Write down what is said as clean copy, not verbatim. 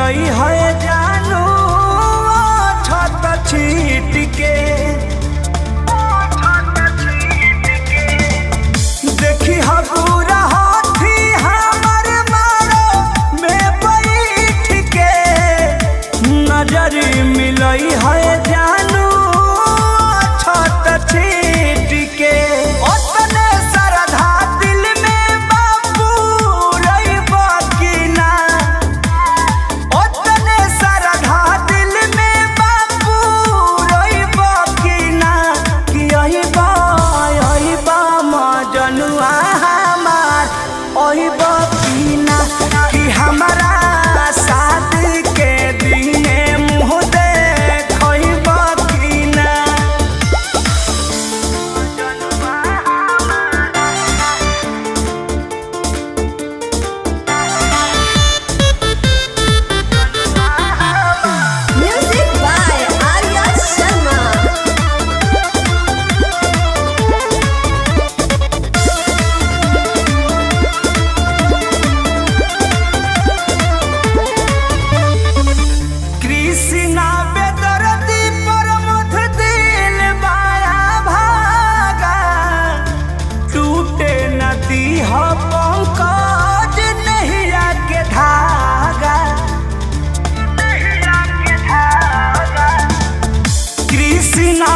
मिलई है जानू छत छीट के देखी हबूरा हाथी हमर मारो में बैठ के नजर मिलई है जानू छत छीट के ओतने सरधा दिल में बाबू रही बकीना ओतने सरधा दिल में बाबू रही बकीना कि यही बा मजनुआ हमार ओही बकीना कि हमारा शादी के दिने मुँह देखई बकीना। Music by Arya Sharma. Krishna बेदर्दी पर मुथ दिल बाया भागा टूटे नदी हो पंकज नैया के धागा कृष्णा